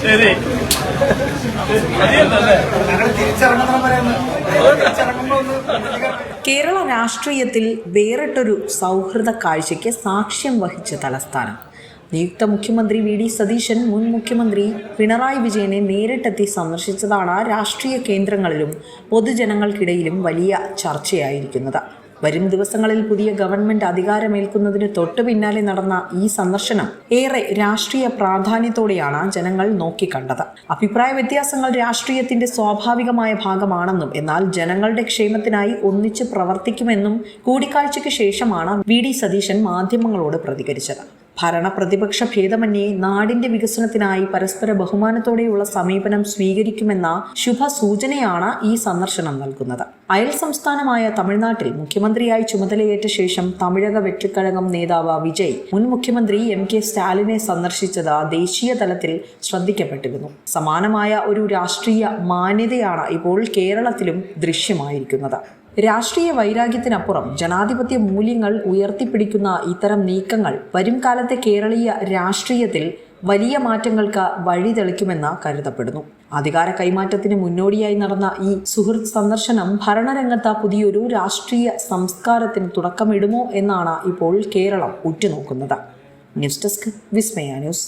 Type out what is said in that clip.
ശരി കേരള രാഷ്ട്രീയത്തിൽ വേറിട്ടൊരു സൗഹൃദ കാഴ്ചയ്ക്ക് സാക്ഷ്യം വഹിച്ച തലസ്ഥാനം. നിയുക്ത മുഖ്യമന്ത്രി വി ഡി സതീശൻ മുൻ മുഖ്യമന്ത്രി പിണറായി വിജയനെ നേരിട്ടെത്തി സന്ദർശിച്ചതാണ് രാഷ്ട്രീയ കേന്ദ്രങ്ങളിലും പൊതുജനങ്ങൾക്കിടയിലും വലിയ ചർച്ചയായിരിക്കുന്നത്. വരും ദിവസങ്ങളിൽ പുതിയ ഗവൺമെന്റ് അധികാരമേൽക്കുന്നതിന് തൊട്ടു പിന്നാലെ നടന്ന ഈ സന്ദർശനം ഏറെ രാഷ്ട്രീയ പ്രാധാന്യത്തോടെയാണ് ജനങ്ങൾ നോക്കിക്കണ്ടത്. അഭിപ്രായ വ്യത്യാസങ്ങൾ രാഷ്ട്രീയത്തിന്റെ സ്വാഭാവികമായ ഭാഗമാണെന്നും എന്നാൽ ജനങ്ങളുടെ ക്ഷേമത്തിനായി ഒന്നിച്ച് പ്രവർത്തിക്കുമെന്നും കൂടിക്കാഴ്ചയ്ക്ക് ശേഷമാണ് വി ഡി സതീശൻ മാധ്യമങ്ങളോട് പ്രതികരിച്ചത്. ഭരണ പ്രതിപക്ഷ ഭേദമന്യേ നാടിന്റെ വികസനത്തിനായി പരസ്പര ബഹുമാനത്തോടെയുള്ള സമീപനം സ്വീകരിക്കുമെന്ന ശുഭസൂചനയാണ് ഈ സന്ദർശനം നൽകുന്നത്. അയൽ സംസ്ഥാനമായ തമിഴ്നാട്ടിൽ മുഖ്യമന്ത്രിയായി ചുമതലയേറ്റ ശേഷം തമിഴക വെട്ടിക്കഴകം നേതാവ് വിജയ് മുൻ മുഖ്യമന്ത്രി എം.കെ. സ്റ്റാലിനെ സന്ദർശിച്ചത് ദേശീയ തലത്തിൽ ശ്രദ്ധിക്കപ്പെട്ടിരുന്നു. സമാനമായ ഒരു രാഷ്ട്രീയ മാന്യതയാണ് ഇപ്പോൾ കേരളത്തിലും ദൃശ്യമായിരിക്കുന്നത്. രാഷ്ട്രീയ വൈരാഗ്യത്തിനപ്പുറം ജനാധിപത്യ മൂല്യങ്ങൾ ഉയർത്തിപ്പിടിക്കുന്ന ഇത്തരം നീക്കങ്ങൾ വരും കാലത്തെ കേരളീയ രാഷ്ട്രീയത്തിൽ വലിയ മാറ്റങ്ങൾക്ക് വഴിതെളിക്കുമെന്ന് കരുതപ്പെടുന്നു. അധികാര കൈമാറ്റത്തിന് മുന്നോടിയായി നടന്ന ഈ സുഹൃത്ത് സന്ദർശനം ഭരണരംഗത്ത് പുതിയൊരു രാഷ്ട്രീയ സംസ്കാരത്തിന് തുടക്കമിടുമോ എന്നാണ് ഇപ്പോൾ കേരളം ഉറ്റുനോക്കുന്നത്. ന്യൂസ് ഡെസ്ക് വിസ്മയ ന്യൂസ്.